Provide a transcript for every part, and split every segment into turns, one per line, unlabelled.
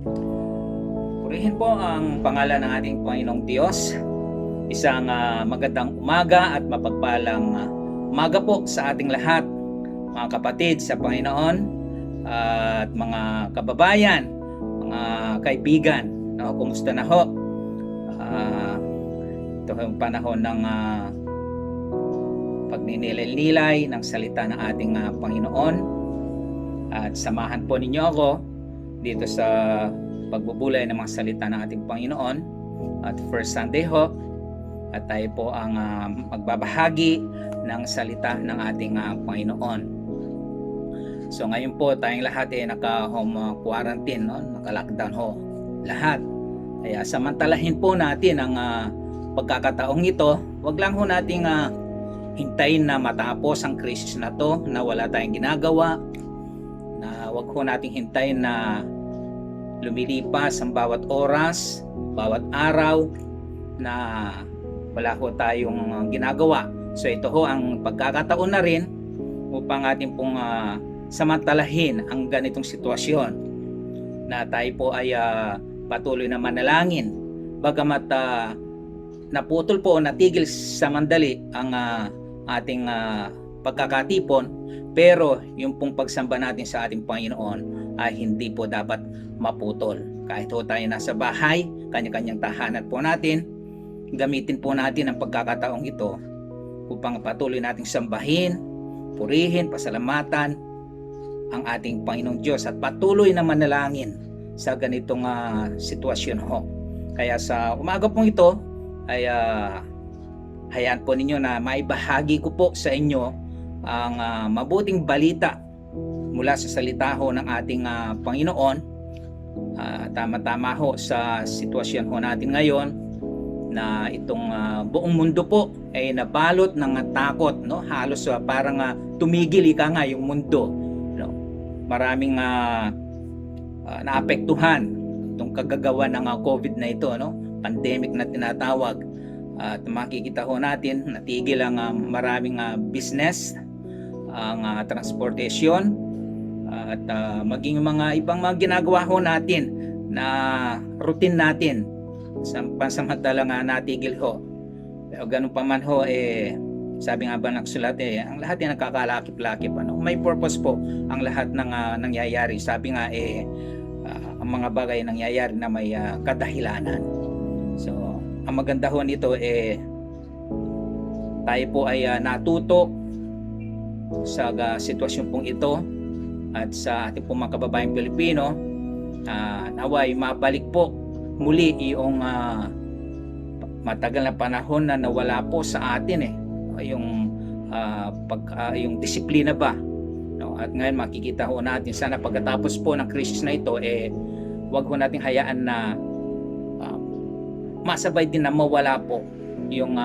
Purihin po ang pangalan ng ating Panginoong Diyos. Isang magandang umaga at mapagpalang umaga po sa ating lahat, mga kapatid sa Panginoon at mga kababayan, mga kaibigan. No, kumusta na ho? Ito yung panahon ng pagninilay-nilay ng salita ng ating Panginoon. At samahan po ninyo ako dito sa pagbubulay ng mga salita ng ating Panginoon. At first Sunday ho, at tayo po ang magbabahagi ng salita ng ating Panginoon. So ngayon po tayong lahat naka-home quarantine, no? Naka-lockdown ho lahat. Kaya samantalahin po natin ang pagkakataong ito. Huwag lang ho nating hintayin na matapos ang krisis na to, na wala tayong ginagawa, na huwag ho nating hintayin na lumilipas ang bawat oras, bawat araw na wala ho tayong ginagawa. So ito ho ang pagkakataon na rin upang ating pong samantalahin ang ganitong sitwasyon, na tayo po ay patuloy na manalangin. Bagamat naputol po o natigil sa mandali ang ating pagkakatipon, pero yung pong pagsamba natin sa ating Panginoon ay hindi po dapat maputol. Kahit po tayo nasa bahay, kanya-kanyang tahanan po natin, gamitin po natin ang pagkakataong ito upang patuloy nating sambahin, purihin, pasalamatan ang ating Panginoong Diyos at patuloy na manalangin sa ganitong sitwasyon ho. Kaya sa umaga pong ito ay hayaan po ninyo na maibahagi ko po sa inyo ang mabuting balita mula sa salita ho ng ating Panginoon. Tama-tama ho sa sitwasyon ho natin ngayon, na itong buong mundo po ay nabalot ng takot, no? Halos parang tumigil ika nga yung mundo, no? Maraming naapektuhan itong kagagawa ng COVID na ito, no? Pandemic na tinatawag. At makikita ho natin natigil ang maraming business, ang transportation, at maging mga ibang mga ginagawa ho natin na routine natin, pansamantala nga natigil ho. Pero ganun pa man ho, sabi nga ba ng sulat, ang lahat ay nagkakalakip-lakip, ano? May purpose po ang lahat ng nangyayari. Sabi nga ang mga bagay nangyayari na may kadahilanan. So ang maganda ho nito tayo po ay natuto sa sitwasyon pong ito, at sa ating pong mga kababayang Pilipino, naway mabalik po muli yung matagal na panahon na nawala po sa atin yung yung disiplina ba, no? At ngayon makikita ho natin, sana pagkatapos po ng krisis na ito wag ho nating hayaan na masabay din na mawala po yung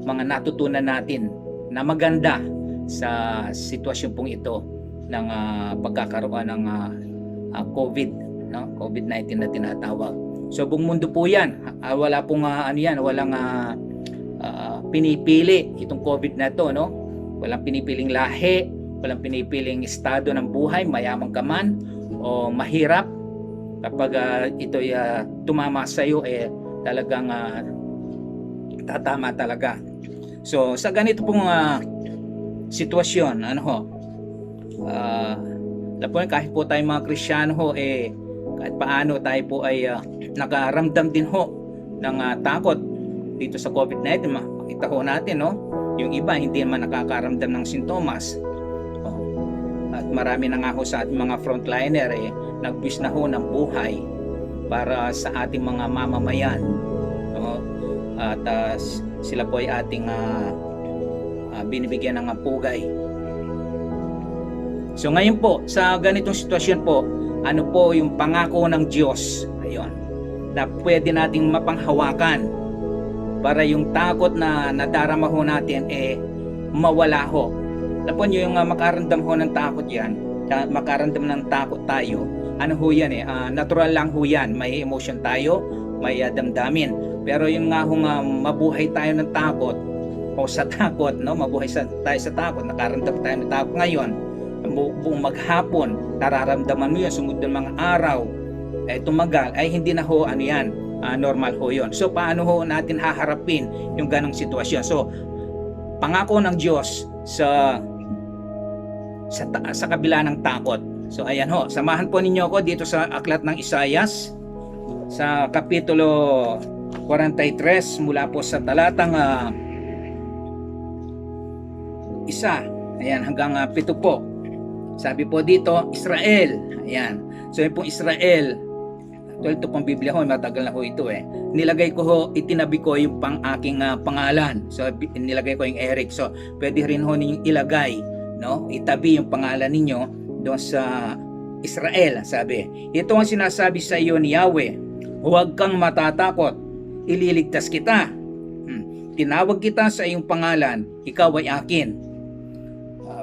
mga natutunan natin na maganda sa sitwasyon pong ito ng pagkakaroon ng COVID, no? COVID-19 na tinatawag. So buong mundo po yan. Wala pong walang pinipili itong COVID na to, no? Walang pinipiling lahi, walang pinipiling estado ng buhay, mayaman ka man o mahirap. Kapag ito'y tumama sa iyo, talagang tatama talaga. So sa ganito pong sitwasyon, kahit po tayong mga Kristiyano ho, kahit paano tayo po ay nakaramdam din ho ng takot dito sa COVID-19. Makita ho natin, no? Yung iba hindi naman nakakaramdam ng sintomas. At marami na nga ho sa ating mga frontliner nagbis na ho ng buhay para sa ating mga mamamayan, no? At sila po ay ating binibigyan ng pugay. So ngayon po, sa ganitong sitwasyon po, ano po yung pangako ng Diyos, ayun, na pwede nating mapanghawakan para yung takot na nadarama ho natin mawala ho. Alam po nyo, yung makaramdam ho ng takot yan, makaramdam ng takot tayo, ano ho yan natural lang ho yan. May emotion tayo, may damdamin. Pero yung nga ho mabuhay tayo ng takot o sa takot, no? Mabuhay tayo sa takot, nakaramdam tayo ng takot ngayon, buong maghapon nararamdaman mo yun, sunod ng mga araw tumagal, ay hindi na ho ano yan, normal ho yun. So paano ho natin haharapin yung ganong sitwasyon? So pangako ng Diyos sa kabila ng takot. So ayan ho, samahan po ninyo ako dito sa aklat ng Isaias sa kapitulo 43 mula po sa talatang 1, ayan, hanggang 7 po. Sabi po dito, Israel. Ayan. So yun pong Israel. Ito pong Biblia ho, matagal na ho ito Nilagay ko ho, itinabi ko yung aking pangalan. So nilagay ko yung Eric. So pwede rin ho ninyong ilagay, no? Itabi yung pangalan ninyo doon sa Israel. Sabi, ito ang sinasabi sa iyo ni Yahweh, huwag kang matatakot, ililigtas kita. Tinawag kita sa iyong pangalan, ikaw ay akin.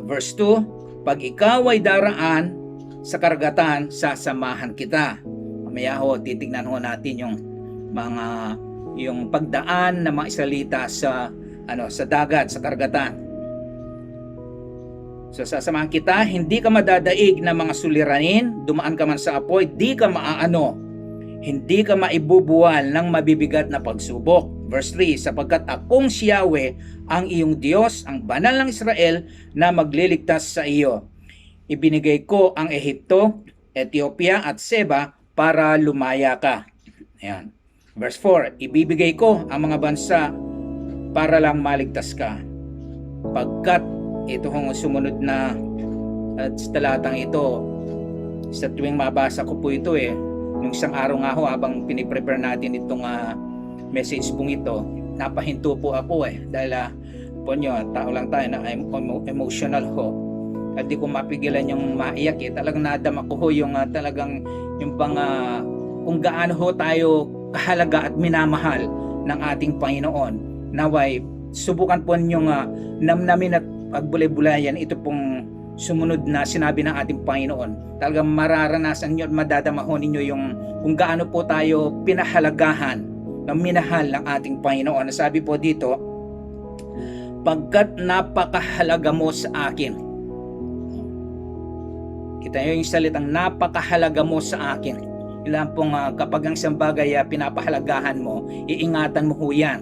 Verse 2, pag ikaw ay daraan sa karagatan, sasamahan kita. Mamaya ho, titignan ho natin yung pagdaan ng mga Israelita sa dagat, sa karagatan. So sasamahan kita, hindi ka madadaig ng mga suliranin, dumaan ka man sa apoy, di ka maaano, hindi ka maibubuwal ng mabibigat na pagsubok. Verse 3, sapagkat akong si Yahweh, ang iyong Diyos, ang banal ng Israel, na magliligtas sa iyo. Ibinigay ko ang Ehipto, Ethiopia at Seba para lumaya ka. Ayan. Verse 4, ibibigay ko ang mga bansa para lang maligtas ka. Pagkat ito hong sumunod na talatang ito, sa tuwing mabasa ko po ito nung isang araw nga ho, habang piniprepare natin itong message pong ito, napahinto po ako dahil po nyo, tao lang tayo na emotional ho, at di ko mapigilan yung maiyak talagang nadama ko ho yung talagang yung kung gaano ho tayo kahalaga at minamahal ng ating Panginoon. Naway subukan po ninyong namnamin at pagbulay-bulayan ito pong sumunod na sinabi ng ating Panginoon. Talagang mararanasan nyo at madadama ho ninyo yung kung gaano po tayo pinahalagahan ng minahal ng ating Panginoon. Sabi po dito, pagkat napakahalaga mo sa akin. Kita nyo yung salitang napakahalaga mo sa akin. Ilan pong kapag ang isang bagay pinapahalagahan mo, iingatan mo ho yan.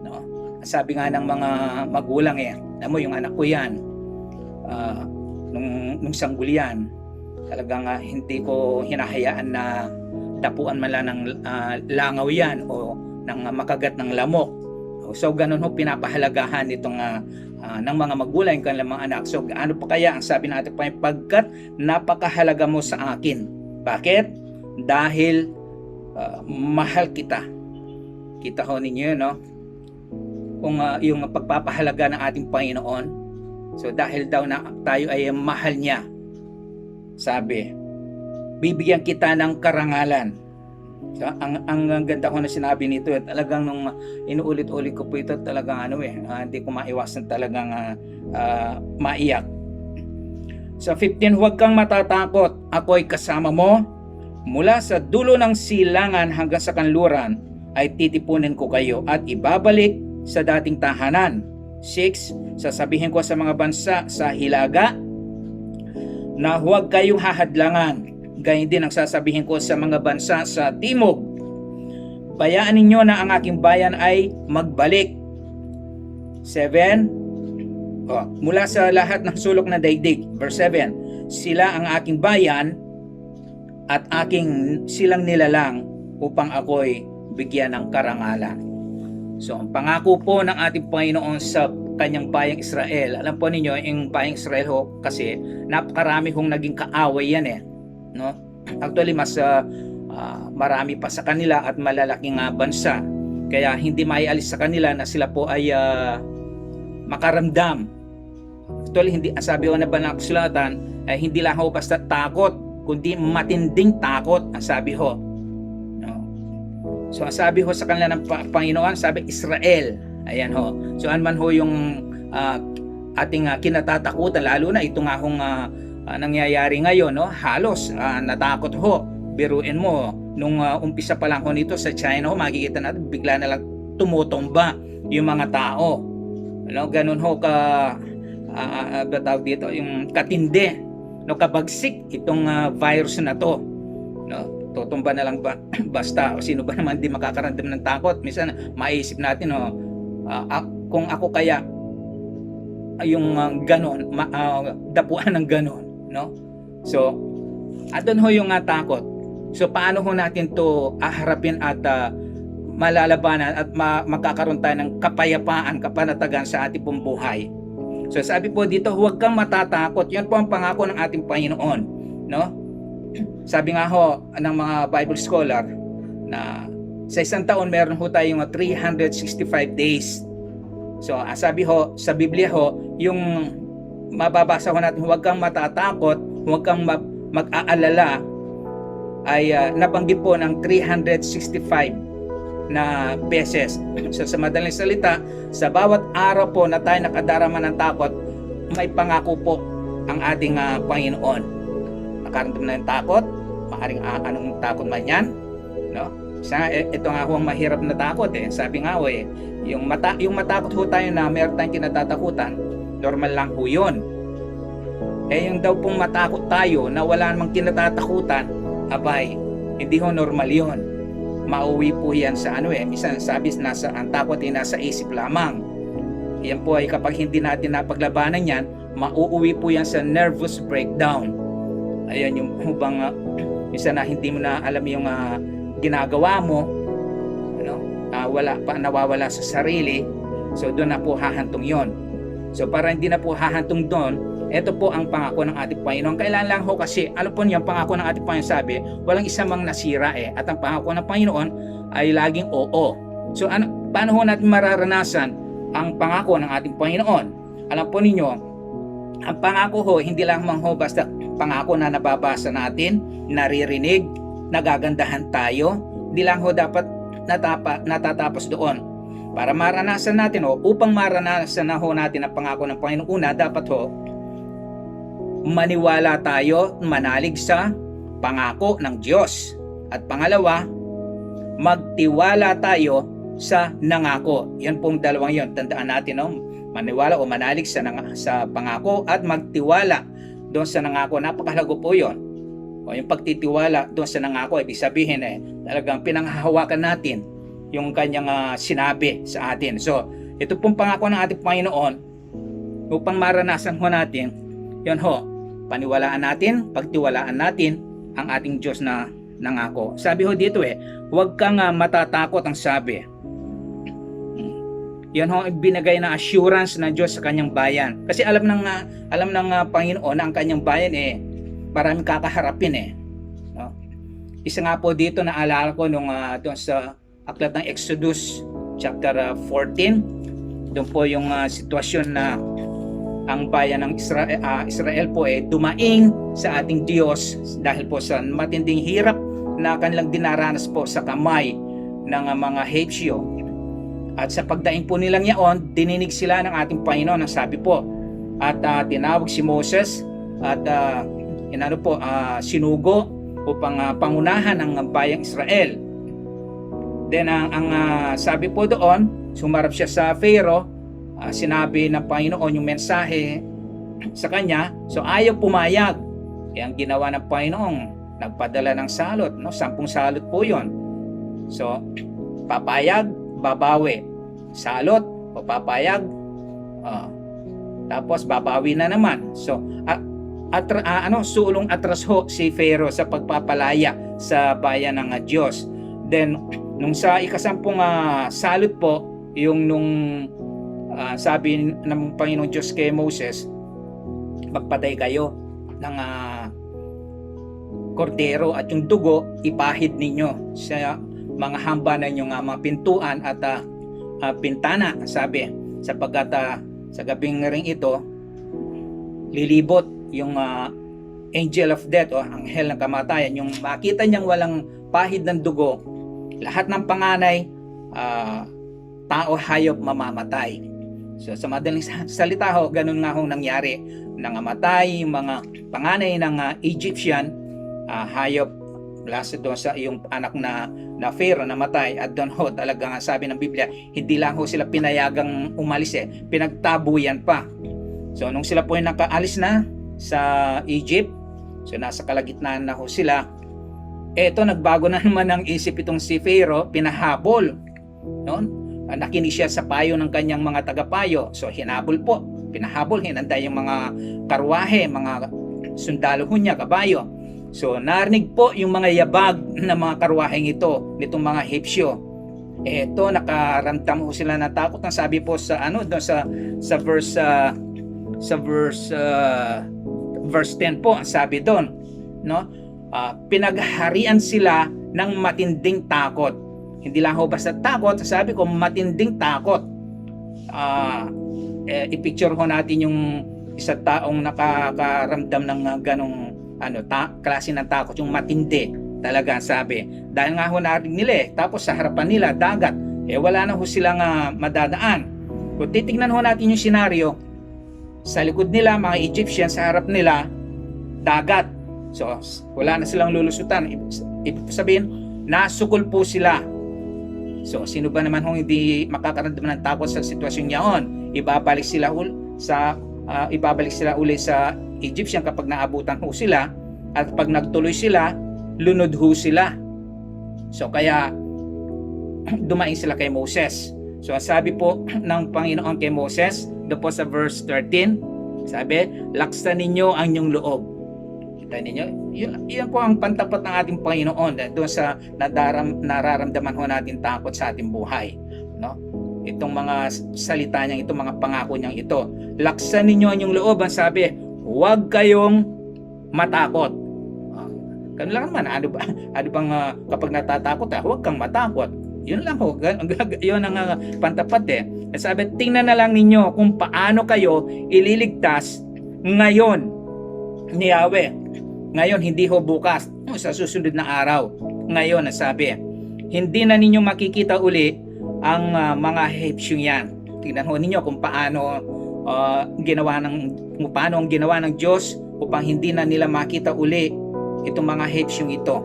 No? Sabi nga ng mga magulang alam mo yung anak ko yan, nung sanggunian, talagang hindi ko hinahayaan na tapuan man lang ng langaw yan o ng makagat ng lamok. So ganun ho pinapahalagahan itong ng mga magulang yung kanilang mga anak. So ano pa kaya ang sabi natin pa, pagkat napakahalaga mo sa akin. Bakit? Dahil mahal kita. Kita ho ninyo no? Kung yung pagpapahalaga ng ating Panginoon. So dahil daw na tayo ay mahal niya, sabi, bibigyan kita ng karangalan. So, ang ganda ko na sinabi nito, talagang nung inuulit-ulit ko po ito, talagang hindi ko maiwasan talagang maiyak. Sa 15, huwag kang matatakot, ako'y kasama mo. Mula sa dulo ng silangan hanggang sa kanluran ay titipunin ko kayo at ibabalik sa dating tahanan. 6, sasabihin ko sa mga bansa sa hilaga na huwag kayong hahadlangan. Gayun din ang sasabihin ko sa mga bansa sa timog. Bayaan ninyo na ang aking bayan ay magbalik. 7, mula sa lahat ng sulok na daigdig. Verse 7, sila ang aking bayan at aking silang nilalang upang ako'y bigyan ng karangalan. So ang pangako po ng ating Panginoon sa kanyang bayang Israel, alam po ninyo yung bayang Israel ho, kasi napakarami hong naging kaaway yan no? Actually mas marami pa sa kanila at malalaking bansa, kaya hindi maialis sa kanila na sila po ay makaramdam. Actually hindi, sabi ko na ba ng kasulatan, ay hindi lang ho basta takot, kundi matinding takot ang sabi ho. So ang sabi ho sa kanila ng Panginoon, sabi Israel. Ayan ho. So man ho yung ating kinatatakutan, lalo na ito nga hong nangyayari ngayon, no? Halos natakot ho. Biruin mo, nung umpisa pa lang ho nito sa China ho, makikita natin bigla na lang tumutumba yung mga tao. Ano, ganun ho ka tawag dito, yung katindi, no, kabagsik itong virus na to. No? tutumba na lang ba basta, o sino ba naman di makakaramdam ng takot? Minsan maisip natin, kung ako kaya yung ganon, dapuan ng ganon, no? So andun ho yung takot. So paano ho natin to aharapin at malalabanan at magkakaroon tayo ng kapayapaan, kapanatagan sa ating pong buhay? So sabi po dito, huwag kang matatakot. Yan po ang pangako ng ating Panginoon, no? Sabi nga ho ng mga Bible scholar na sa isang taon meron ho tayong 365 days. So sabi ho sa Biblia ho, yung mababasa ho natin, huwag kang matatakot, huwag kang mag-aalala, ay nabanggit po ng 365 na beses. So sa madaling salita, sa bawat araw po na tayo nakadarama ng takot, may pangako po ang ating Panginoon. Nakaramdam na ng takot, maaaring anong takot man yan, no? Ito nga ho ang mahirap na takot Sabi nga ho yung matakot ho tayo na meron tayong kinatatakutan, normal lang ho yun. Yung daw pong matakot tayo na wala namang kinatatakutan, abay, hindi ho normal yun. Mauwi po yan sa minsan sabi ang takot ay nasa isip lamang. Yan po ay kapag hindi natin napaglabanan yan, mauuwi po yan sa nervous breakdown. Ayan yung bang minsan na hindi mo na alam yung ginagawa mo, nawawala sa sarili. So doon na po hahantong yon. So para hindi na po hahantong doon, ito po ang pangako ng ating Panginoon. Kailan lang ho kasi, ano po yung pangako ng ating Panginoon? Sabi, walang isa mang nasira At ang pangako ng Panginoon ay laging oo. So paano ho natin mararanasan ang pangako ng ating Panginoon? Alam po ninyo, ang pangako ho, hindi lang ho basta pangako na nababasa natin, naririnig, nagagandahan tayo. Hindi lang ho dapat natatapos doon. Para maranasan natin upang maranasan na ho natin ang pangako ng Panginoon, una, dapat maniwala tayo, manalig sa pangako ng Diyos. At pangalawa, magtiwala tayo sa nangako. Yan pong dalawang yon. Tandaan natin, maniwala o manalig sa pangako at magtiwala doon sa nangako. Napakahalaga po yon. Yung pagtitiwala doon sa nangako, ibig sabihin talagang pinanghahawakan natin yung kanyang sinabi sa atin. So, ito pong pangako ng ating Panginoon, upang maranasan ho natin, yun ho, paniwalaan natin, pagtiwalaan natin ang ating Diyos na nangako. Sabi ho dito huwag kang matatakot ang sabi. Yan ho binigay na assurance ng Diyos sa kanyang bayan. Kasi alam ng Panginoon na ang kanyang bayan maraming kakaharapin No? Isa nga po dito na alala ko nung doon sa aklat ng Exodus chapter 14. Doon po yung sitwasyon na ang bayan ng Israel po dumaing sa ating Diyos dahil po sa matinding hirap na kanilang dinaranas po sa kamay ng mga Hethio. At sa pagdaing po nilang yaon, dininig sila ng ating Panginoon ang sabi po. At tinawag si Moses at sinugo upang pangunahan ng bayang Israel. Then ang sabi po doon, sumarap siya sa Pharaoh, sinabi ng Panginoon yung mensahe sa kanya. So ayaw pumayag. Ang ginawa ng Panginoon, nagpadala ng salot, 10 salot po yon. So papayag, babawi. Salot, papayag, tapos babawi na naman. So sulong atras ho si Pharaoh sa pagpapalaya sa bayan ng Diyos. Then nung sa ikasampung salot po, yung sabi ng Panginoong Diyos kay Moses, magpatay kayo ng kordero at yung dugo ipahid ninyo sa mga hambanan yung mga pintuan at pintana, sabi, sapagkat sa gabing ring ito lilibot yung angel of death o anghel ng kamatayan. Yung makita niyang walang pahid ng dugo, lahat ng panganay, tao, hayop, mamamatay. So sa madaling salita ganun nga nangyari. Nangamatay yung mga panganay ng Egyptian, hayop, lasa doon sa yung anak na Pharaoh namatay. At doon talagang sabi ng Biblia, hindi lang sila pinayagang umalis pinagtabuyan pa. So nung sila po ay nakaalis na sa Egypt, so nasa kalagitnaan na sila, Eto, nagbago na naman ang isip itong si Pharaoh, pinahabol. No? Nakinig siya sa payo ng kanyang mga tagapayo. So hinabol po, pinahabol, hinanda yung mga karwahe, mga sundalo niya, kabayo. So narinig po yung mga yabag na mga karwaheng ito, nitong mga Hepsyo. Eto, nakaramdam ho sila ng takot. Ang sabi po sa doon sa verse 10 po, ang sabi doon, no? Pinagharian sila ng matinding takot. Hindi lang ho basta takot, sabi ko matinding takot. I-picture ho natin yung isa taong nakakaramdam ng ganong klase ng takot, yung matindi talaga, sabi. Dahil nga ho narinig nila tapos sa harapan nila dagat, wala na ho silang madadaan. Kung titignan ho natin yung senaryo, sa likod nila mga Egyptian, sa harap nila dagat. So wala na silang lulusutan. Ibig sabihin, nasukol po sila. So sino ba naman hong hindi makakaramdam ng takot sa sitwasyon niyaon? Ibabalik sila uli sa Egyptian kapag naabutan ho sila, at pag nagtuloy sila, lunod ho sila. So kaya dumaing sila kay Moses. So sabi po ng Panginoon kay Moses, doon po sa verse 13, sabi, laksan ninyo ang inyong loob. Kita ninyo, yun po ang pantapat ng ating Panginoon doon sa nararamdaman ho natin takot sa ating buhay, no? Itong mga salita niya, itong mga pangako niya ito, laksan ninyo ang inyong loob, ang sabi, huwag kayong matakot. Ganun lang naman, ano bang kapag natatakot, huwag kang matakot. Yun lang ho, yun ang pantapat Sabi, tingnan na lang ninyo kung paano kayo ililigtas ngayon ni Yahweh. Ngayon, hindi ho bukas, sa susunod na araw. Ngayon, nasabi, hindi na ninyo makikita uli ang mga Hepsyo yan. Tingnan ho ninyo kung paano ang ginawa ng Diyos upang hindi na nila makita uli itong mga Hepsyo ito.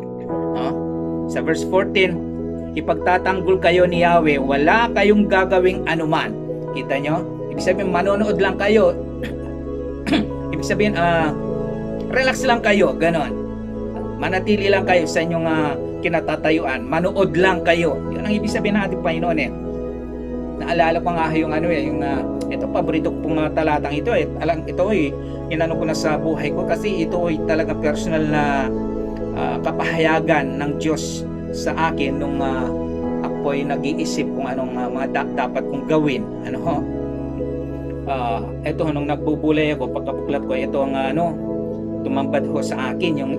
Sa verse 14, ipagtatanggol kayo ni Yahweh, wala kayong gagawing anuman. Kita nyo? Ibig sabihin, manonood lang kayo. Ibig sabihin, relax lang kayo, ganon. Manatili lang kayo sa inyong kinatatayuan, manood lang kayo. Yun ang ibig sabihin ng ating Panginoon Naalala ko nga yung ito, paborito ko pong talatang ito ito inano ko na sa buhay ko, kasi ito ay talaga personal na kapahayagan ng Diyos sa akin nung ako ay nag-iisip kung anong mga dapat kong gawin. Ito nung nagbubulay ako, pagkabuklat ko, ito ang tumambad ho sa akin yung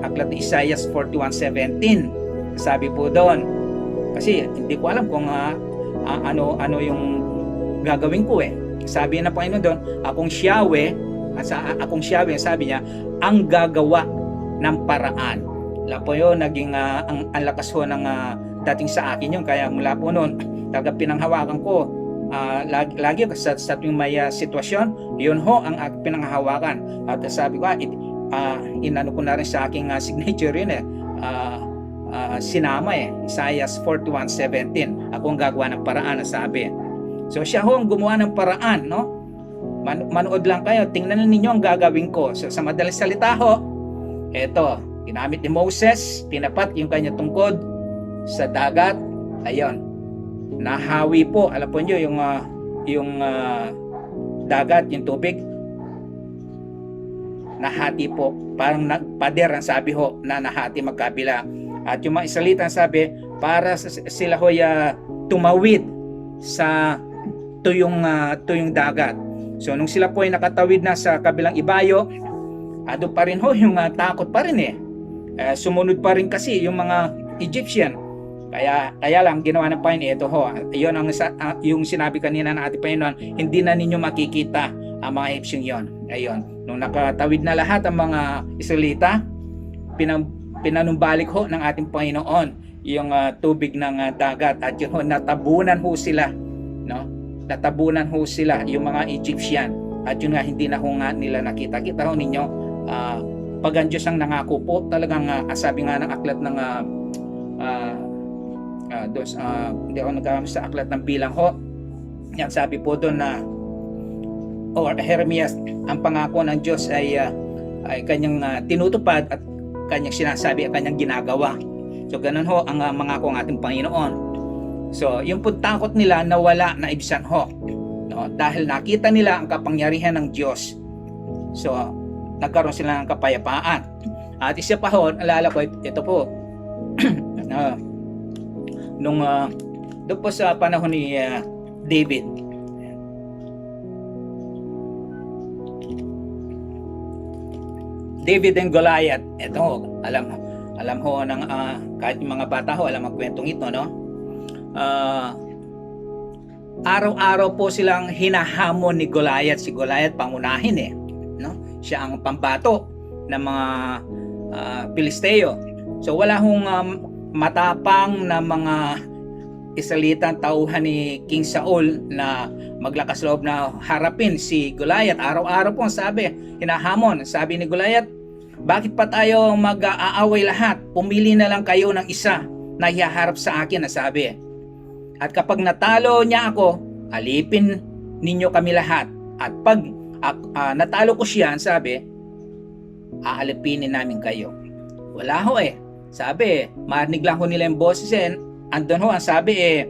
aklat ni Isaiah 41:17. Sabi po doon, kasi hindi ko alam kung ano yung gagawin ko Sabi na Panginoon doon, akong Yahweh, sabi niya, ang gagawa ng paraan. Wala po yun, naging ang lakas ho ng dating sa akin yun, kaya mula po noon talaga pinanghawakan ko lagi sa tuwing may sitwasyon, yun ho ang pinanghahawakan. At sabi ko, inano ko na rin sa aking signature yun sinama Isaiah 41:17, ako ang gagawa ng paraan, sabi. So siya ho ang gumawa ng paraan, no? Manood lang kayo, tingnan ninyo ang gagawin ko. So sa madaling salita ho, eto, ginamit ni Moses, tinapat yung kanya tungkod sa dagat, ayun, nahawi po. Alam po nyo yung dagat, yung tubig, nahati po, parang nagpader ang sabi ho, na nahati magkabila. At yung mga Israelita sabi, para sila ho tumawid sa tuyong dagat. So nung sila po ay nakatawid na sa kabilang ibayo, ado pa rin ho yung takot pa rin sumunod pa rin kasi yung mga Egyptian. Kaya lang ginawa ng Panginoon, ito ho, yun ang yung sinabi kanina ng ating Panginoon, hindi na ninyo makikita ang mga Egyptian yon. Ayun, nung nakatawid na lahat ang mga Israelita, pinanumbalik ho ng ating Panginoon yung tubig ng dagat, at yun ho, natabunan ho sila, no? Natabunan ho sila yung mga Egyptian, at yun nga, hindi na ho nga nila nakita. Kita ho ninyo, pag ang Diyos ang nangako po, talagang sabi nga ng aklat ng hindi ako nagkamali sa aklat ng Bilang ho, yan, sabi po doon na Jeremias, ang pangako ng Diyos ay kanyang tinutupad, at kanyang sinasabi at kanyang ginagawa. So ganun ho ang mangako ng ating Panginoon. So yung po takot nila nawala na ibsan ho, no? Dahil nakita nila ang kapangyarihan ng Diyos. So nagkaroon sila ng kapayapaan. At isa pa ho, alala ko ito po doon po sa panahon ni David. David and Goliath. Ito, alam ho ng kahit yung mga bata ho, alam ang kwentong ito, no? Araw-araw po silang hinahamon ni Goliath. Si Goliath pangunahin no? Siya ang pambato ng mga Pilisteo. So wala hong matapang na mga Israelitang tauhan ni King Saul na maglakas loob na harapin si Goliath. Araw-araw po ang sabi, hinahamon. Sabi ni Goliath, bakit pa tayo mag-aaway lahat? Pumili na lang kayo ng isa na ihaharap sa akin, na sabi. At kapag natalo niya ako, alipin ninyo kami lahat. At pag natalo ko siya, sabi, aalipinin namin kayo. Wala ho Sabi, marinig lang ho nila yung boses andun ho ang sabi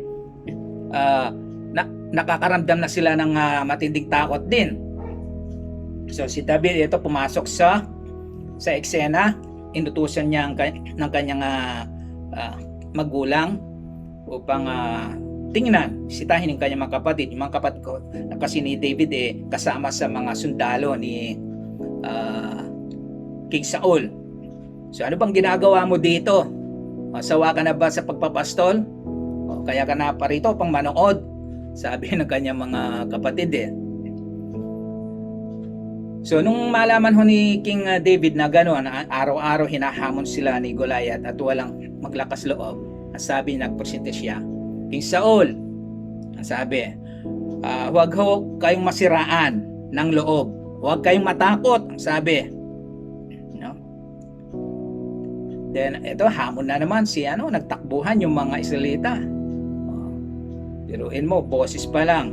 nakakaramdam na sila ng matinding takot din. So si David ito pumasok sa eksena, inutusan niya ng kanyang magulang upang tingnan, sitahin ng kanyang mga kapatid. Yung mga kapatid ko, kasi ni David kasama sa mga sundalo ni King Saul. So ano bang ginagawa mo dito? Sawa ka na ba sa pagpapastol? O kaya ka na parito pang manood? Sabi ng kanyang mga kapatid So nung malaman ho ni King David na gano'n, araw-araw hinahamon sila ni Goliath at walang maglakas loob, ang sabi, nagpresente siya, King Saul, ang sabi, huwag ho kayong masiraan ng loob, huwag kayong matakot, ang sabi. Then ito, hamon na naman nagtakbuhan yung mga Israelita. Biruin mo, boses pa lang.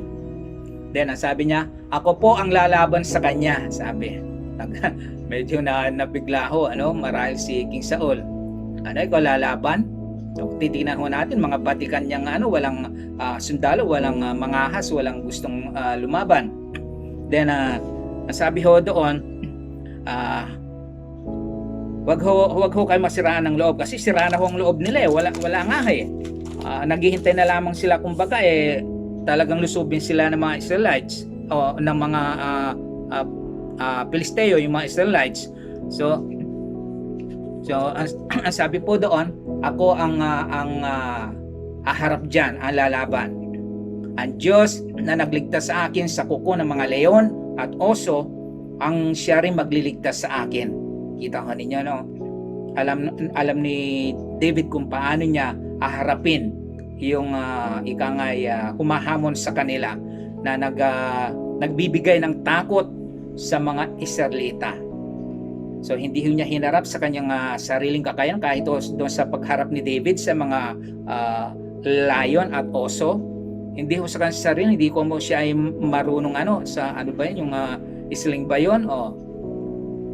Then ang sabi niya, ako po ang lalaban sa kanya, sabi. Medyo nabigla ho, marahil si King Saul. Ikaw lalaban? So titingnan ho natin, mga batikan niyang walang sundalo, walang mangahas, walang gustong lumaban. Then ang sabi ho doon, Wag ho kayo masiraan ng loob, kasi sira na ho ang loob nila wala nga naghihintay na lamang sila, kumbaga talagang lusubin sila ng mga Israelites o ng mga Pilisteo, yung mga Israelites. So ang sabi po doon, ako ang haharap diyan, ang lalaban. Ang Diyos na nagligtas sa akin sa kuko ng mga leon at oso, ang siya rin magliligtas sa akin. Kita ko ninyo, alam ni David kung paano niya haharapin yung humahamon sa kanila na nagbibigay ng takot sa mga Israelita. So hindi niya hinarap sa kanyang sariling kakayahan, kahit doon sa pagharap ni David sa mga lion at oso. Hindi ho sa kanyang sarili, hindi ko mo siya ay marunong sa yung isling ba yun?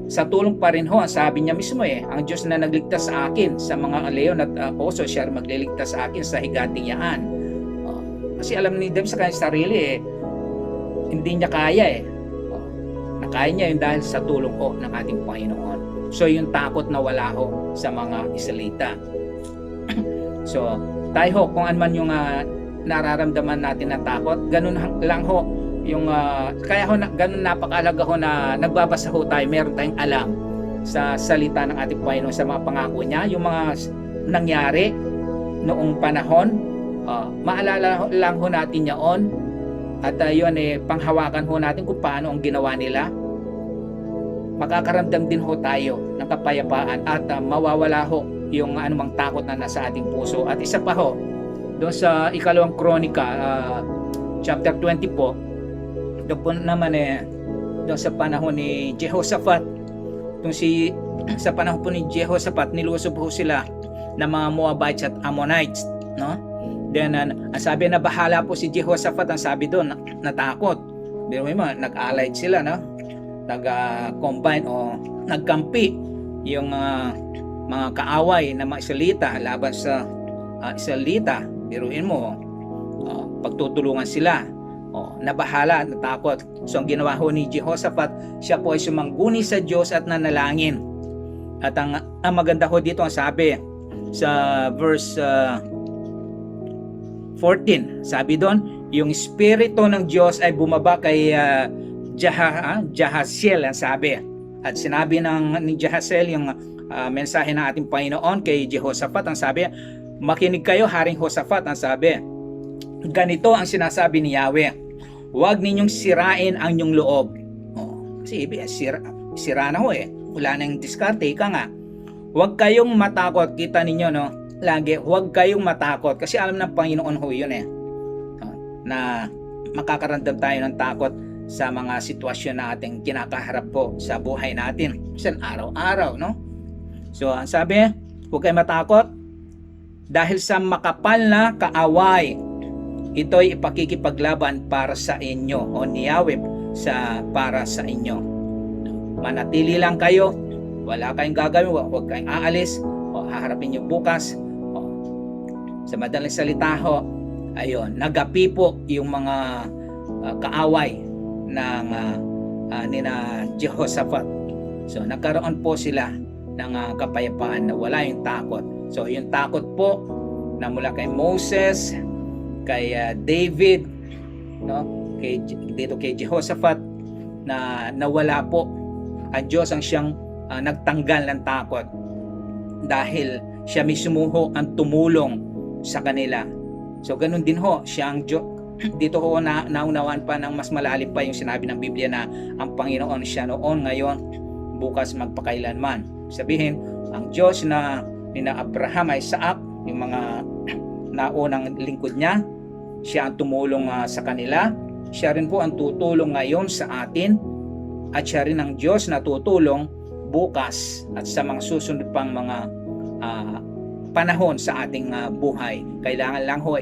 Sa tulong pa rin ho, sabi niya mismo ang Diyos na nagligtas sa akin sa mga leon at oso, siya magliligtas sa akin sa higating yaan. Kasi alam ni David sa kanyang sarili hindi niya kaya nakaya niya yun dahil sa tulong ho ng ating Panginoon. So yung takot na wala ho sa mga Israelita. So tayo ho, kung ano man yung nararamdaman natin na takot, ganun lang ho yung kaya ho ganun napakalaga ho na nagbabasa ho tayo, meron tayong alam sa salita ng ating Panginoon, sa mga pangako niya, yung mga nangyari noong panahon. Maalala lang ho natin yaon, at yun panghawakan ho natin kung paano ang ginawa nila. Makakaramdam din ho tayo ng kapayapaan at mawawala ho yung anumang takot na nasa ating puso. At isa pa ho, doon sa ikalawang Kronika chapter 20 po, doon po naman doon sa panahon ni Jehoshaphat, sa panahon po ni Jehoshaphat, nilusob po sila ng mga Moabites at Ammonites, no? Then ang sabi na bahala po si Jehoshaphat, ang sabi doon, natakot. Pero may nag-allied sila, no? Nag-combine o nagkampi yung mga kaaway na mga Israelita laban sa Israelita, biruin mo, pagtutulungan sila, nabahala, natakot. So ang ginawa ho ni Jehoshaphat, siya po ay sumangguni sa Diyos at nanalangin. At ang maganda ho dito, ang sabi sa verse 14, sabi doon, yung Espiritu ng Diyos ay bumaba kay Jahaziel, ang sabi. At sinabi ni Jahaziel yung mensahe ng ating Panginoon kay Jehoshaphat, ang sabi, makinig kayo, Haring Jehoshaphat, ang sabi, ganito ang sinasabi ni Yahweh, huwag ninyong sirain ang inyong loob. Kasi sira na ho wala nang diskarte, ika nga. Huwag kayong matakot, kita ninyo no, lagi, huwag kayong matakot, kasi alam ng Panginoon ho yun na makakaramdam tayo ng takot sa mga sitwasyon na ating kinakaharap po sa buhay natin, sa araw-araw, no? So, ang sabi, huwag kayong matakot, dahil sa makapal na kaaway, ito'y ipakikipaglaban para sa inyo, o ni Yahweh para sa inyo. Manatili lang kayo, wala kayong gagawin, huwag kayong aalis, o haharapin nyo bukas. Sa madaling salita ho, ayun, nagapi po yung mga kaaway ng nina Jehoshaphat. So nagkaroon po sila ng kapayapaan na wala yung takot. So yung takot po na mula kay Moses, kay David, no, dito kay Jehoshaphat, na nawala po. Ang Diyos ang siyang nagtanggal ng takot dahil siya mismo ho ang tumulong sa kanila. So ganun din ho, siyang dito ho naunawaan pa ng mas malalim pa yung sinabi ng Biblia na ang Panginoon siya noon, ngayon, bukas, magpakailanman. Sabihin, ang Diyos na nina Abraham, Isaac, yung mga naunang lingkod niya, siya ang tumulong sa kanila. Siya rin po ang tutulong ngayon sa atin, at siya rin ang Diyos na tutulong bukas at sa mga susunod pang mga panahon sa ating buhay. Kailangan lang ho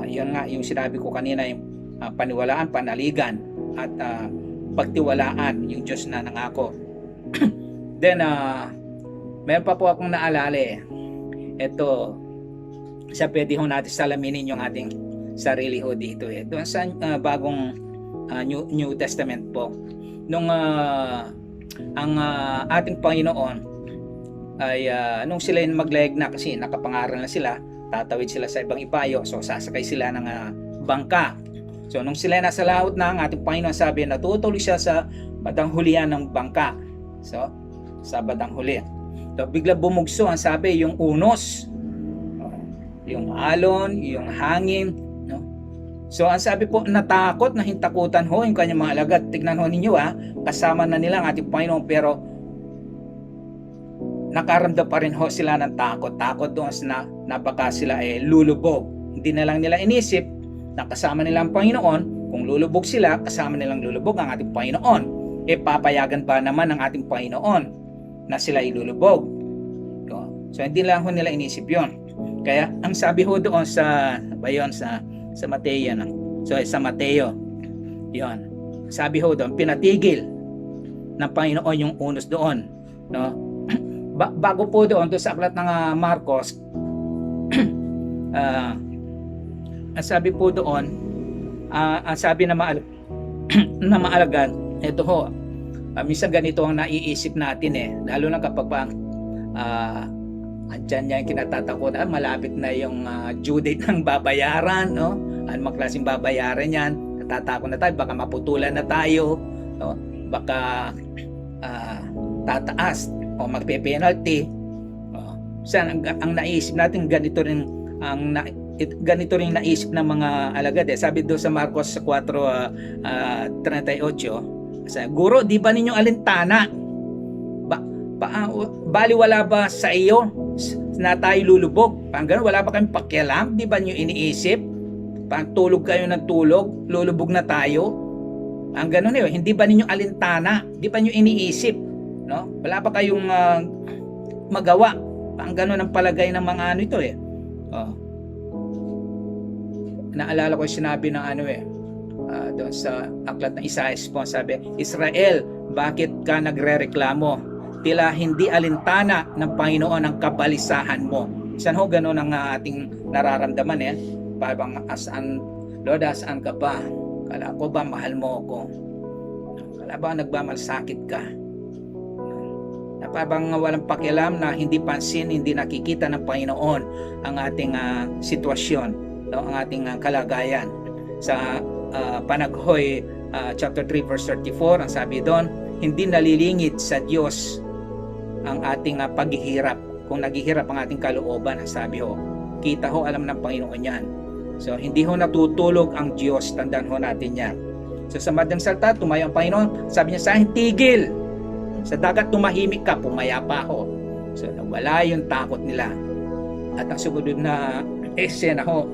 yun nga yung sinabi ko kanina, yung paniwalaan, panaligan, at pagtiwalaan yung Diyos na nangako. Then meron pa po akong naalala ito, sa pwede ho natin salaminin yung ating sarili ho dito doon sa bagong New Testament po, nung ang ating Panginoon ay nung sila maglayag na, kasi nakapangaral na sila, tatawid sila sa ibang ibayo, so sasakay sila ng bangka. So nung sila nasa laot na, ang ating Panginoon sabi, natutuloy siya sa badang hulihan ng bangka. So sa badang huli, so bigla bumugso, ang sabi, yung unos, yung alon, yung hangin, no? So ang sabi po, natakot, nahintakutan ho yung kanyang mga alagad. Tignan ho ninyo kasama na nila ang ating Panginoon, pero nakaramdam pa rin ho sila ng takot doon na baka sila lulubog. Hindi na lang nila inisip na kasama nila ang Panginoon. Kung lulubog sila, kasama nilang lulubog ang ating Panginoon. Papayagan ba naman ng ating Panginoon na sila ilulubog? So hindi lang ho nila inisip yon. Kaya ang sabi ho doon sa Mateo, no? So sa Mateo, yon, sabi ho doon, pinatigil ng Panginoon yung unos doon, no? Bago po doon sa aklat ng Marcos, ang sabi po doon, ang sabi na maalagad, ito ho, minsan ganito ang naiisip natin lalo na kapag andyan niya yung kinatatakot, malapit na yung due date ng babayaran, no? Anong klaseng babayaran yan, natatakot na tayo, baka maputulan na tayo, no? Baka tataas o magpe-penalty. Saan ang naisip natin, ganito rin naisip ng mga alagad. Sabi doon sa Marcos 4:38, Guro, di ba ninyo alintana? Baliwala ba sa iyo na tayo lulubog? Pang ganun, wala ba kayong pakialam? Di ba nyo iniisip? Pang tulog kayo ng tulog, lulubog na tayo? Ang ganun hindi ba ninyo alintana? Di ba nyo iniisip? No? Wala ba kayong magawa? Pang ganun ang palagay ng mga ito Naalala ko yung sinabi ng doon sa aklat ng Isaiah po, sabi, Israel, bakit ka nagrereklamo? tila hindi alintana ng Panginoon ang kabalisahan mo. Minsan ho, ganun ang ating nararamdaman eh. Parang Lord, asaan ka ba? Kala ko ba mahal mo ako? Kala ba nagmamalasakit ka? Na parang walang pakialam, na hindi pansin, hindi nakikita ng Panginoon ang ating sitwasyon, no? Ang ating kalagayan. Sa Panaghoy chapter 3 verse 34, ang sabi doon, hindi nalilingid sa Diyos ang ating paghihirap. Kung naghihirap ang ating kalooban, ang sabi ho, kita ho, alam ng Panginoon yan. So hindi ho natutulog ang Diyos, tandaan ho natin yan. So sa madaling salita, tumayo ang Panginoon, sabi niya sa akin, tigil! Sa dagat tumahimik ka, pumaya pa ako. So nawala yung takot nila. At ang sumunod na eksena ho,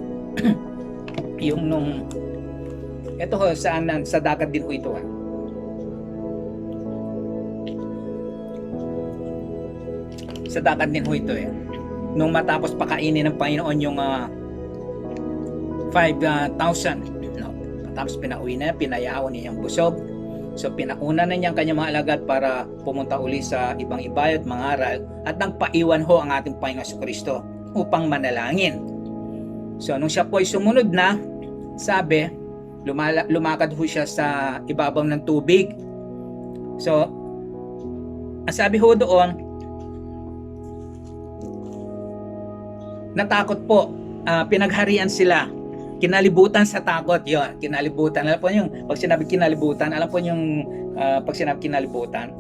yung nung, ito ho, sa dagat din ho ito. Sa dagat din ho ito eh. Nung matapos pakainin ng Panginoon yung 5,000, no? Tapos pinauwi na, pinayawan niya yung busog. So pinauna na niya ang kanyang mga alagad para pumunta uli sa ibang ibayot, mangaral, at nagpaiwan ho ang ating Panginoon Kristo upang manalangin. So nung siya po ay sumunod na, sabi, lumakad ho siya sa ibabaw ng tubig. So ang sabi ho doon, natakot po, pinagharian sila, kinalibutan sa takot. Yon, kinalibutan. Alam po yung pag sinabi kinalibutan, alam po yung pag sinabi kinalibutan,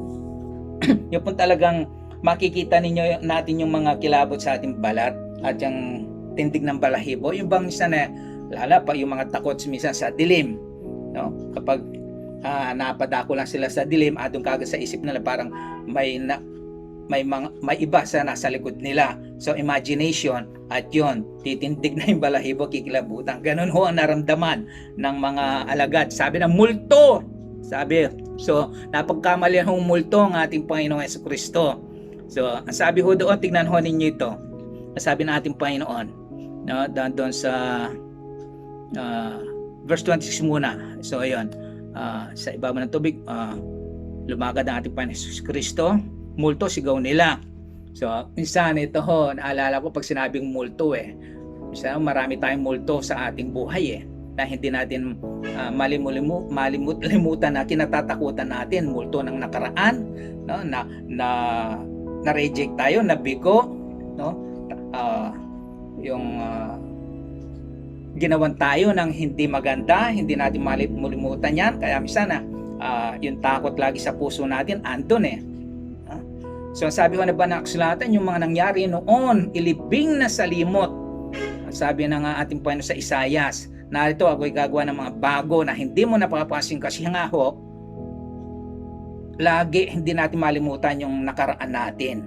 yung po talagang makikita natin yung mga kilabot sa ating balat at yung tindig ng balahibo, yung bang isa na lala pa yung mga takot minsan sa dilim, no? Kapag napadako lang sila sa dilim, doon kagad sa isip nila parang may iba sa nasa likod nila. So imagination, at yon, titindig na yung balahibo, kikilabutan. Ganun ho ang naramdaman ng mga alagad. Sabi na multo, sabi. So napagkamalian hong multo ang ating Panginoong Jesucristo. So ang sabi ho doon, tignan ho ninyo ito. Ang sabi ng ating Panginoon, no, doon sa verse 26 muna. So ayun, sa ibabaw ng tubig, lumagad ang ating Panginoon Jesucristo, multo, sigaw nila. So minsan ito ho, naalala ko pag sinabing multo eh, minsan marami tayong multo sa ating buhay eh, na hindi natin malimutan na kinatatakutan natin. Multo ng nakaraan, no, na reject tayo, nabigo, no, yung ginawan tayo ng hindi maganda, hindi natin malimutan yan. Kaya minsan yung takot lagi sa puso natin andun eh. So sabi ko na ba na aksulatan, yung mga nangyari noon, ilibing na sa limot. Sabi na nga ating Panginoon sa Isayas, narito ako'y gagawa ng mga bago na hindi mo napapansin, kasi nga ho, lagi hindi natin malimutan yung nakaraan natin.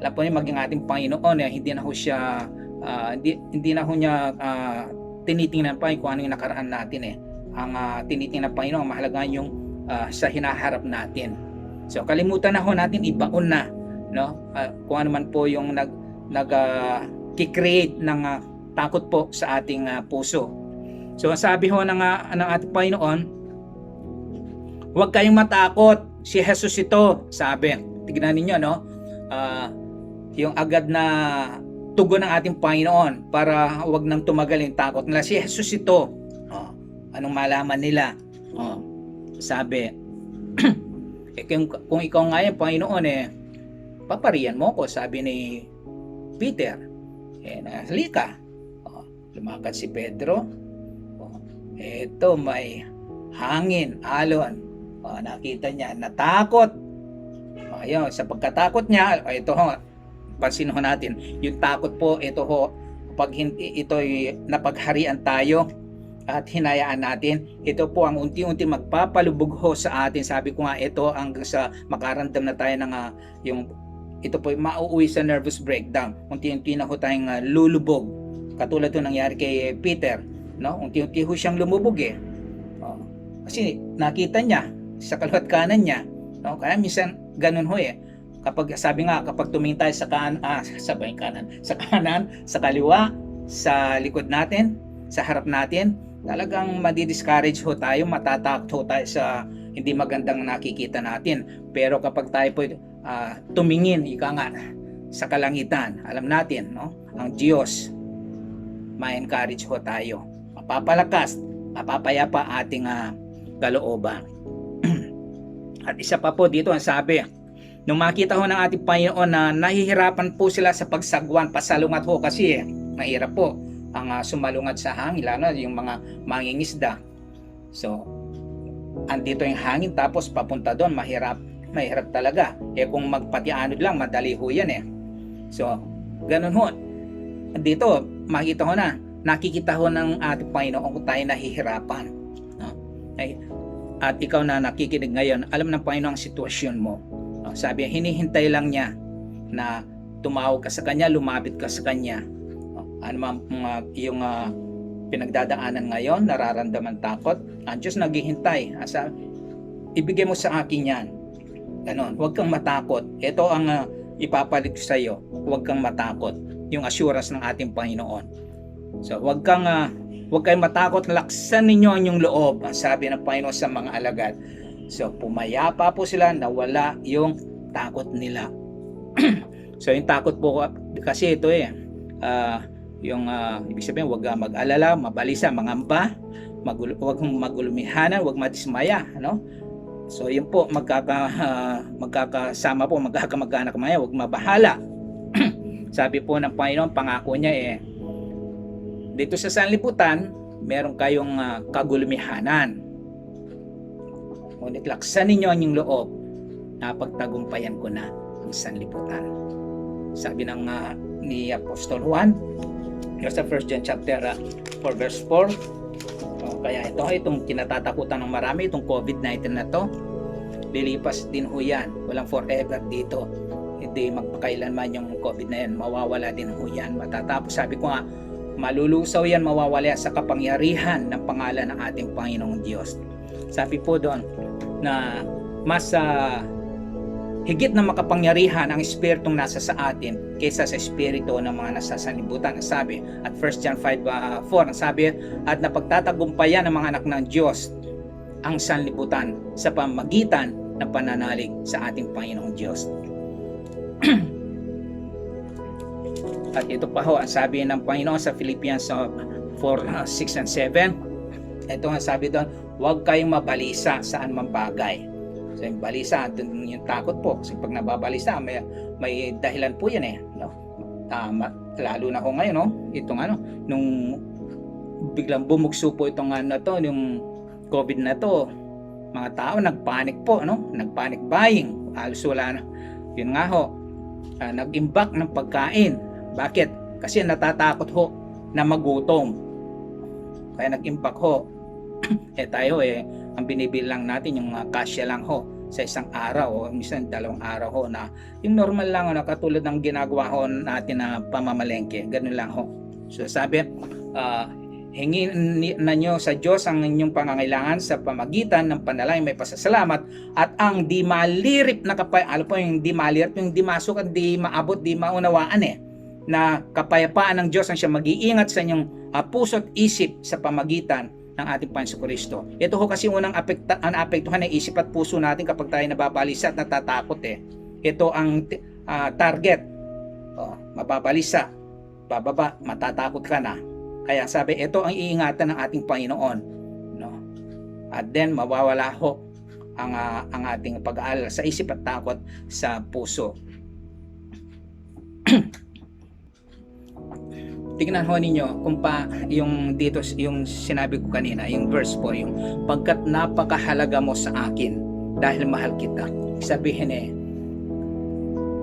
Alam po niyo, maging ating Panginoon, hindi na ho siya, hindi na ho niya tinitingnan pa kung ano yung nakaraan natin eh. Ang tinitingnan ng Panginoon, ang mahalaga yung sa hinaharap natin. So kalimutan na ho natin, ibaon na, no? Kung ano man po yung nag-create ng takot po sa ating puso. So sabi ho ng ating Panginoon, huwag kayong matakot, si Jesus ito, sabi. Tignan niyo, no? Yung agad na tugon ng ating Panginoon para huwag nang tumagal yung takot nila. Si Jesus ito. Anong malaman nila? Sabi, kung ikaw nga yung Panginoon paparian mo ko, sabi ni Peter. Halika. Lumakad si Pedro. Ito may hangin, alon. Nakita niya, natakot. Ayun, sa pagkatakot niya, ito ho, pansin ho natin, yung takot po, ito ho, pag ito'y napagharian tayo at hinayaan natin, ito po ang unti-unti magpapalubog ho sa atin. Sabi ko nga, ito hanggang sa makaramdam na tayo ng ito po mauuwi sa nervous breakdown. Unti-unti na ho tayong lulubog, katulad ito nangyari kay Peter, no? Unti-unti ho siyang lumubog kasi nakita niya sa kaliwat kanan niya, no? Kaya minsan ganun ho kapag sabi nga, kapag tumingin tayo sa kanan, sa kaliwa, sa likod natin, sa harap natin, talagang madi-discourage ho tayo, matatakot ho tayo sa hindi magandang nakikita natin. Pero kapag tayo po tumingin ika nga sa kalangitan. Alam natin, no? Ang Diyos, ma-encourage ho tayo. Mapapalakas, mapapayapa ating kalooban. At isa pa po dito ang sabi, nung makita ho ng ating Panginoon na nahihirapan po sila sa pagsagwan, pasalungat ho kasi mahirap po ang sumalungat sa hangin, lalo yung mga mangingisda. So, andito yung hangin tapos papunta doon, mahirap talaga. Kung magpatianod lang, madali ho yan eh. So, ganun ho. Dito, makita ho na, nakikita ho ng ating Panginoon kung tayo nahihirapan. No? At ikaw na nakikinig ngayon, alam ng Panginoon ang sitwasyon mo. No? Sabi, hinihintay lang niya na tumawag ka sa Kanya, lumapit ka sa Kanya. No? Ano man yung pinagdadaanan ngayon, nararamdaman takot, ang Diyos naghihintay. Ibigay mo sa akin yan. Ganon, huwag kang matakot. Ito ang ipapalit ko sa iyo. Huwag kang matakot. Yung assurance ng ating Panginoon. So, huwag kayong matakot, laksan ninyo ang inyong loob, ang sabi ng Panginoon sa mga alagad. So, pumayapa po sila, nawala yung takot nila. So, yung takot po, kasi ito ibig sabihin, huwag mag-alala, mabalisa, mangamba, huwag magulumihanan, huwag madismaya, ano? So, yun po, magkakasama po, magkakamag-anak maya, huwag mabahala. Sabi po ng Panginoon, pangako niya dito sa sanlibutan, meron kayong kagulumihanan. Ngunit laksan ninyo ang inyong loob, napagtagumpayan ko na ang sanlibutan. Sabi ni Apostol Juan, sa 1 John chapter 4 verse 4, kaya itong kinatatakutan ng marami, itong COVID-19 na to, lilipas din ho yan. Walang forever dito. Hindi magpakailanman yung COVID na yan. Mawawala din ho yan. Matatapos. Sabi ko nga, malulusaw yan, mawawala sa kapangyarihan ng pangalan ng ating Panginoong Diyos. Sabi po doon na mas higit na makapangyarihan ang espiritong nasa sa atin kaysa sa espiritu ng mga nasa sanlibutan. Sabi at 1 John 5:4 ang sabi, at napagtatagumpayan ng mga anak ng Diyos ang sanlibutan sa pamagitan ng pananalig sa ating Panginoong Diyos. At ito pa ho ang sabi ng Panginoon sa Philippians 4:6 and 7. Ito ang sabi doon, huwag kayong mabalisa sa anumang bagay. So yung balisa, doon yung takot po. Kasi pag nababalisa, may dahilan po yan no? Lalo na ho ngayon, no? Itong nung biglang bumugso po itong yung COVID na to, mga tao nagpanic po, no? Nagpanic buying. Halos wala na. Yun nga ho, nag-imbak ng pagkain. Bakit? Kasi natatakot ho na magutom. Kaya nag-impact ho. Tayo ang binibilang natin yung kasya lang ho sa isang araw o minsan 2 araw ho na yung normal lang na katulad ng ginagawa ho natin na pamamalengke. Ganun lang ho. So sabi, hingin na nyo sa Diyos ang inyong pangangailangan sa pamagitan ng panalangin may pasasalamat at ang di malirip na alam po yung di malirip, yung di masuk at di maabot, di maunawaan na kapayapaan ng Diyos ang siya mag-iingat sa inyong puso at isip sa pamagitan ng ating Panginoon Kristo. Ito ho kasi unang apektuhan ng isip at puso natin kapag tayo nababalisa at natatakot Ito ang target. Mababalisa, bababa, matatakot ka na. Kaya sabi, ito ang iingatan ng ating Panginoon. No? At then, mawawala ho ang ating pag-aalala sa isip at takot sa puso. Tingnan ho ninyo kung yung dito yung sinabi ko kanina, yung verse 4, yung pagkat napakahalaga mo sa akin dahil mahal kita. Sabihin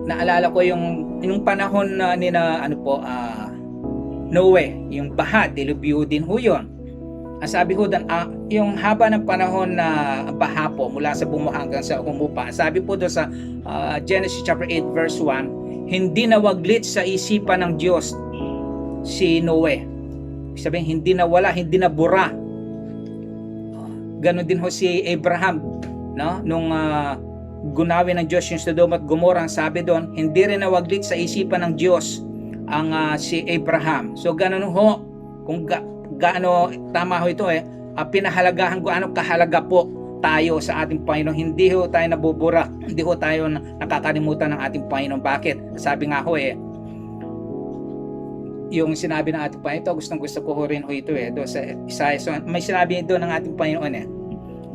naalala ko yung panahon na Noe, yung baha, dilubyo din ho yun. Ang sabi ko doon, yung haba ng panahon na baha po mula sa bumuha hanggang sa humupa. Sabi po doon sa Genesis chapter 8 verse 1, hindi nawaglit sa isipan ng Diyos si Noe. Sabihin, hindi nawala, hindi nabura. Ganon din ho si Abraham, no? Nung gunawin ng Diyos yung Sodom at Gomorrah, sabi doon, hindi rin nawaglit sa isipan ng Diyos ang si Abraham. So ganon ho, kung gaano tama ho ito pinahalagahan ko kahalaga po tayo sa ating Panginoon. Hindi ho tayo nabuburak. Hindi ho tayo nakakalimutan ng ating Panginoon. Bakit? Sabi nga ho yung sinabi ng ating Panginoon, gusto ko ho rin ho ito doon sa Isaiah. So, may sinabi doon ng ating Panginoon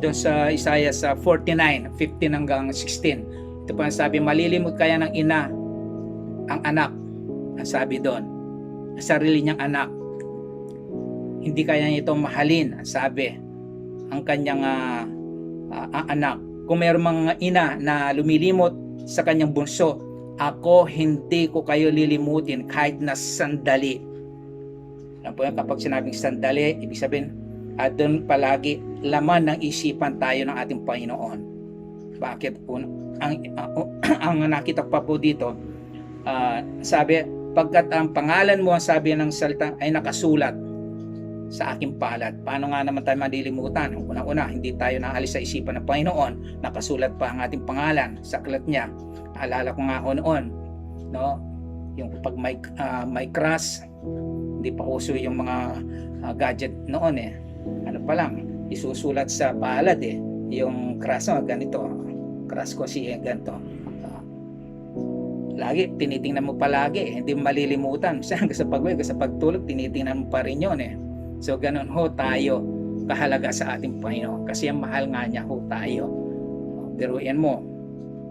doon sa Isaiah sa 49, 15 hanggang 16. Ito po ang sabi, malilimot kaya ng ina ang anak. Ang sabi doon, sarili niyang anak. Hindi kaya niya itong mahalin, ang sabi, ang kanyang anak. Kung mayroong mga ina na lumilimot sa kanyang bunso, ako hindi ko kayo lilimutin kahit na sandali. Alam po yan, kapag sinabing sandali, ibig sabihin, doon palagi laman ng isipan tayo ng ating Panginoon. Bakit po? Ang nakita pa po dito, sabi, pagkat ang pangalan mo, ang sabi ng salita, ay nakasulat sa aking palad. Paano nga naman tayo malilimutan? Unang-una, hindi tayo naalis sa isipan ng Panginoon. Nakasulat pa ang ating pangalan sa aklat niya. Alala ko nga noon, no? Yung pag may crush, hindi pa uso yung mga gadget noon Ano pa lang, isusulat sa palad yung crush mo, ganito. Crush ko si ganito. Lagi, tinitingnan mo palagi, hindi malilimutan. Hanggang sa pag-uwi, hanggang sa pagtulog, tinitingnan mo pa rin yun So, ganun ho tayo kahalaga sa ating Panginoon. Kasi ang mahal nga niya ho tayo. Biruin mo,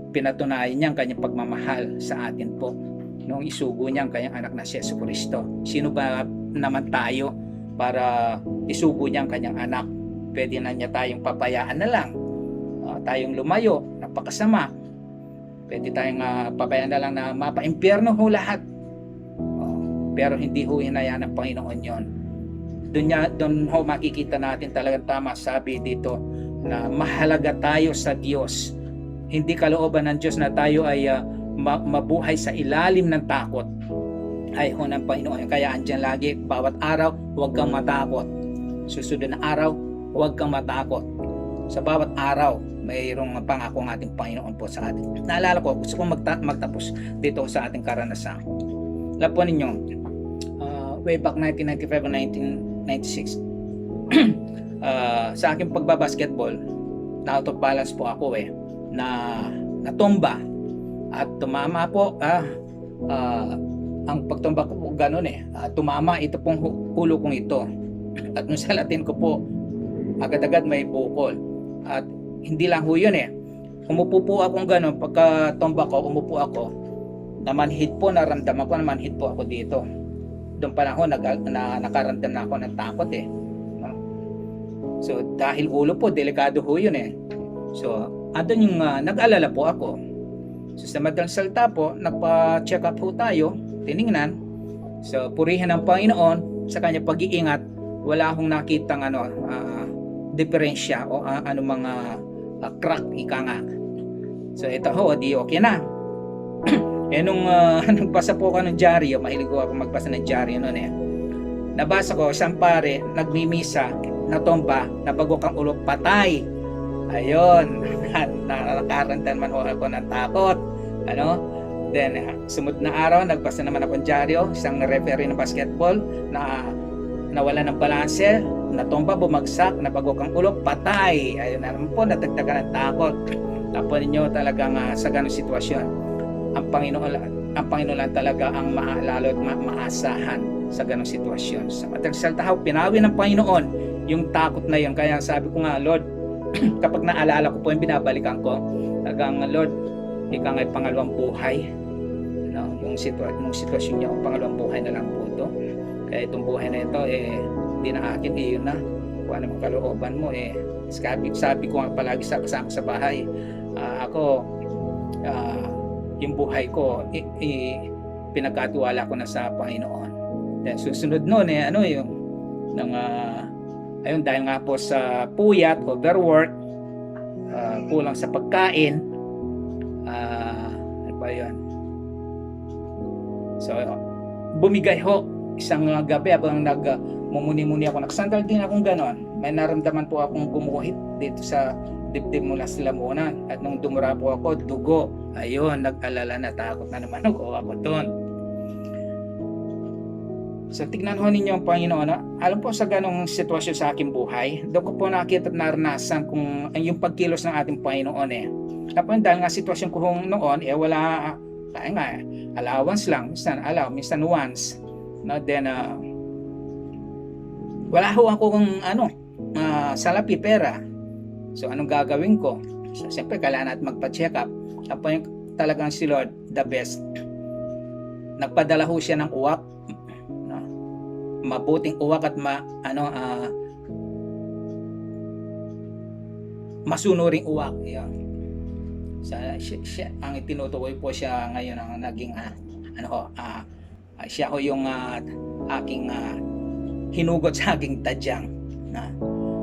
pinatunayan niya ang kanyang pagmamahal sa atin po. Nung isugo niya ang kanyang anak na si Jesucristo. Sino ba naman tayo para isugo niya ang kanyang anak? Pwede na niya tayong pabayaan na lang. Tayong lumayo, napakasama. Pwede tayong pabayaan na lang na mapa-impyerno ho lahat. Pero hindi ho hinayaan ng Panginoon yon. Doon ho makikita natin talagang tama sabi dito na mahalaga tayo sa Diyos. Hindi kalooban ng Diyos na tayo ay mabuhay sa ilalim ng takot. Ay ho ng Panginoon. Kaya andyan lagi, bawat araw, huwag kang matakot. Susunod na araw, huwag kang matakot. Sa bawat araw, mayroong pangako ng ating Panginoon po sa atin. Naalala ko, gusto kong magtapos dito sa ating karanasan. Alam po ninyo, way back 1995 1996, sa aking pagbabasketball, na out of balance po ako na natumba at tumama po ang pagtumba ko po ganun tumama ito pong ulo kong ito at nung sa Latin ko po agad-agad may bukol at hindi lang ho yun umupo po akong ganun, pagka tumba ko umupo ako, namanhid po, naramdaman ko namanhid po ako dito. Doon panahon nakaramdam na ako ng takot no? So dahil ulo po, delikado ho yun So andun yung nag-alala po ako. So sa madalang salita po, nagpa-check up po tayo, tiningnan. So purihin ng Panginoon sa kanyang pag-iingat, wala akong nakitang diferensya o mga crack ika nga. So ito ho, di okay na. Nung nagbasa po ako ng dyaryo, mahilig ko ako magbasa ng dyaryo noon Nabasa ko, isang pare, nagmimisa, natomba, nabagok ang ulo, patay. Ayun, nakaramdam man ako ng takot. Then, sumunod na araw, nagbasa naman ako ng dyaryo, isang referee ng basketball, na nawala ng balanse, natomba, bumagsak, nabagok ang ulo, patay. Ayun naman po, natagdagan ng takot. Tapos ninyo talagang sa ganung sitwasyon. Ang Panginoon lang talaga ang maalala at maasahan sa ganung sitwasyon. Sa madalang salita, pinawi ng Panginoon yung takot na yun. Kaya sabi ko nga, Lord, kapag naalala ko po yung binabalikan ko, talagang Lord, ikaw nga'y pangalawang buhay. Yung sitwasyon niya, pangalawang buhay na lang po ito. Kaya itong buhay na ito, hindi na akin, yun na. Kung ano kalooban mo, sabi ko nga palagi kasama sa bahay, yung buhay ko pinagkatiwala ko na sa Panginoon. Then susunod noon ayun, dahil nga po sa puyat, overwork, kulang sa pagkain, ano pa yun, so bumigay ho isang gabi habang nagmumuni-muni ako, nagsandal din akong ganon, may naramdaman po akong gumuhit dito sa dibdib mula sa lamunan at nung dumura po ako, dugo. Ayun, nag-alala na, takot na naman ako doon. So tignan ho ninyo ang Panginoon. Alam po sa ganong sitwasyon sa aking buhay, doon ko po nakita at naranasan kung yung pagkilos ng ating Panginoon Tapos dahil nga sitwasyon ko noon, wala, kaya nga, allowance lang, minsan once. No, then, wala ho akong salapi pera. So anong gagawin ko? So siyempre kailangan natin magpa-check up. Tapos yung talagang si Lord, the best. Nagpadala ho siya ng uwak. No? Mabuting uwak at masunuring uwak. Yan. Siya, ang itinutukoy po siya ngayon ang naging siya ho yung aking hinugot sa aking tadyang.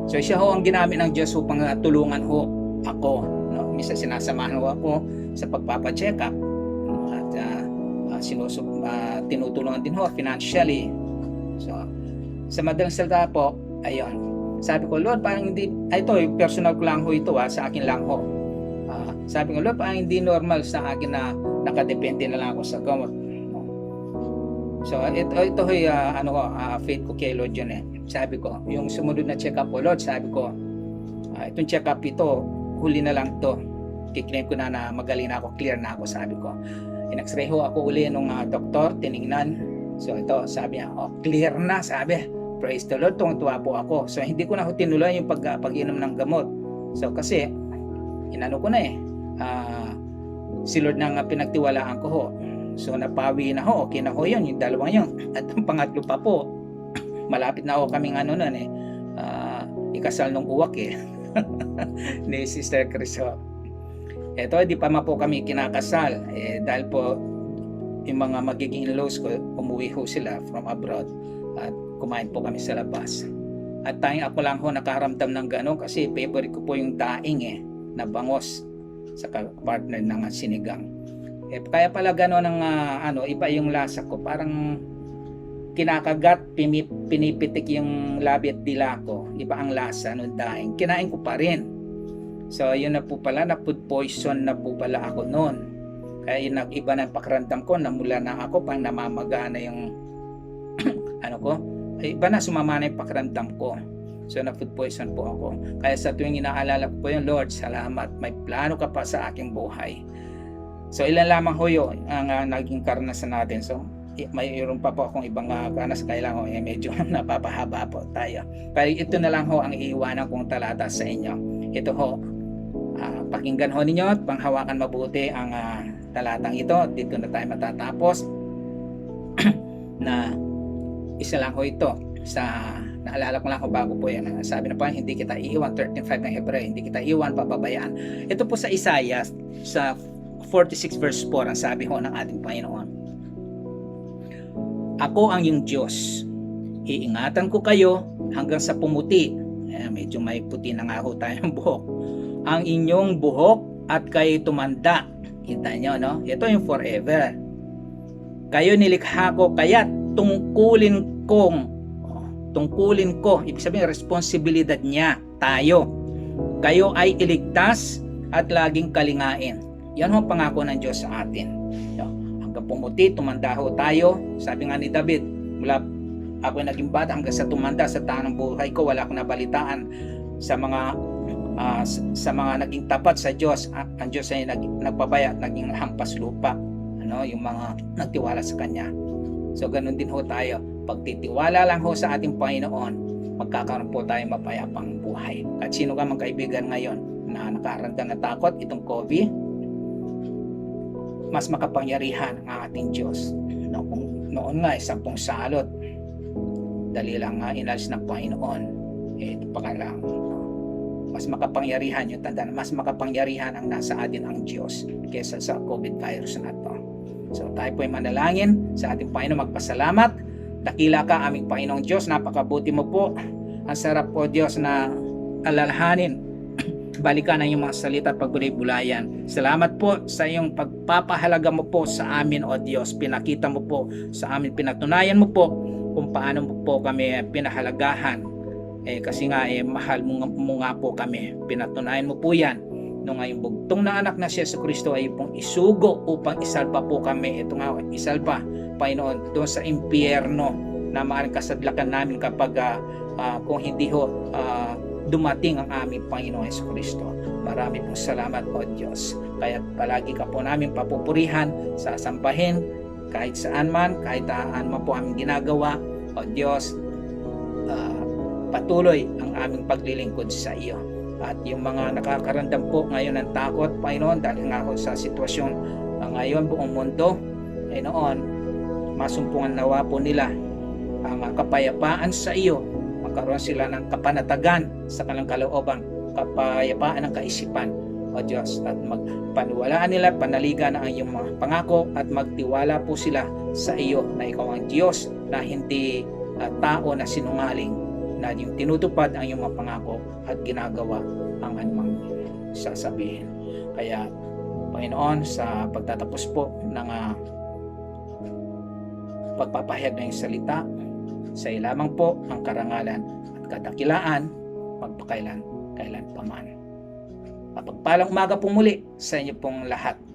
So siya ho ang ginamit ng Diyos upang tulungan ho ako. No? Minsan sinasamahan ho ako sa pagpapacheck up at tinutulungan din ho financially. So sa madaling salita po, ayun. Sabi ko, Lord, parang hindi, ito personal ko lang ho ito sa akin lang ho. Sabi ko, Lord, parang hindi normal sa akin na nakadepende na lang ako sa gamot. So ito faith ko kay Lord yun Sabi ko, yung sumunod na check up ko, Lord, sabi ko, itong check up ito, huli na lang to. Kiklaim ko na magaling na ako, clear na ako, sabi ko. In-x-ray ho ako uli nung doktor, tiningnan. So ito, sabi niya, clear na, sabi. Praise the Lord, tuwang-tuwa po ako. So hindi ko na ho tinuloy yung pag-inom ng gamot. So kasi, inano ko na si Lord na nga pinagtiwalaan ko ho. So napawi na ho, okay na ho yun, yung dalawang yun. At ang pangatlo pa po, malapit na ho kaming ikasal nung uwak ni Sister Chris ho. Eto, di pa po kami kinakasal dahil po yung mga magiging in-laws ko, umuwi ho sila from abroad at kumain po kami sa labas. At tayong ako lang ho nakaramdam ng gano'n kasi favorite ko po yung daing na bangos sa partner ng sinigang. Kaya pala gano'n ang iba yung lasa ko, parang kinakagat, pinipitik yung labi at dila ko, iba ang lasa ng daing, kinain ko pa rin. So yun na po pala, na food poison na po pala ako noon. Kaya yun, iba na pakiramdam ko, namula na ako, pang namamaga na yung iba na, sumama na yung pakiramdam ko. So na food poison po ako. Kaya sa tuwing inaalala ko po yung Lord, salamat, may plano ka pa sa aking buhay. So ilan lamang ho yun ang naging karanasan natin. So mayroon pa po akong ibang kanas, kailangan medyo napapahaba po tayo. Pero ito na lang ho ang iiwanan kong talata sa inyo. Ito ho, pakinggan ho ninyo at panghawakan mabuti ang talatang ito. Dito na tayo matatapos. Na isa lang ho ito sa naalala ko lang ho bago po yan. Sabi na po, hindi kita iiwan, 13:5 ng Hebreo, hindi kita iiwan, pababayaan. Ito po sa Isaiah sa 46 verse 4 ang sabi ho ng ating Panginoon. Ako ang iyong Diyos, iingatan ko kayo hanggang sa pumuti. Medyo may puti na nga ho tayong buhok. Ang inyong buhok at kayo tumanda. Kita nyo, no? Ito yung forever. Kayo nilikha ko, kaya tungkulin ko, ibig sabihin responsibilidad niya, tayo. Kayo ay iligtas at laging kalingain. Yan ho pangako ng Diyos sa atin. Hanggang pumuti, tumanda ho tayo. Sabi nga ni David, mula ako naging bata hanggang sa tumanda sa tanang buhay ko, wala akong nabalitaan sa mga naging tapat sa Diyos. Ang Diyos ay nagpabaya, naging hampas lupa. Yung mga nagtiwala sa Kanya. So ganun din ho tayo. Pagtitiwala lang ho sa ating Panginoon, magkakaroon po tayo mapayapang buhay. At sino ka mga kaibigan ngayon na nakaramdam na takot itong COVID, mas makapangyarihan ang ating Diyos. Noon nga, 10 salot, dali lang inalis ng Panginoon. Ito pa ka lang. Mas makapangyarihan yung tanda, mas makapangyarihan ang nasa atin ang Diyos kaysa sa COVID virus na ito. So tayo po ay manalangin sa ating Panginoon, magpasalamat. Dakila ka aming Panginoong Diyos, napakabuti mo po. Ang sarap po Diyos na alalahanin, balikan ang iyong mga salita at pagbulay-bulayan. Salamat po sa iyong pagpapahalaga mo po sa amin, O Diyos. Pinakita mo po sa amin, pinatunayan mo po kung paano mo po kami pinahalagahan. Kasi nga mahal mo nga po kami. Pinatunayan mo po yan nung ngayong bugtong na anak na si Yesu Kristo ay pong isugo upang isalba po kami. Ito nga, isalba, Panginoon, doon sa impyerno na maaaring kasadlakan namin kapag kung hindi ho dumating ang aming Panginoong Jesucristo. Marami pong salamat, O Diyos. Kaya palagi ka po namin papupurihan, sasambahin, kahit saan man, kahit ano man po aming ginagawa. O Diyos, patuloy ang aming paglilingkod sa iyo. At yung mga nakakaramdam po ngayon ng takot, Panginoon, dahil nga ako sa sitwasyon ngayon buong mundo, Panginoon, masumpungan nawa po nila ang kapayapaan sa iyo, magkaroon sila ng kapanatagan sa kanilang kalooban, kapayapaan ng kaisipan, O Diyos, at magpaniwalaan nila, panaligan ang iyong mga pangako, at magtiwala po sila sa iyo na ikaw ang Diyos na hindi tao na sinungaling, na yung tinutupad ang iyong mga pangako at ginagawa ang anumang sasabihin. Kaya Panginoon, sa pagtatapos po ng pagpapahayag ng iyong salita, sa iyo lamang po ang karangalan at kadakilaan magpakailan pa man. Mapagpalang umaga po muli sa inyo pong lahat.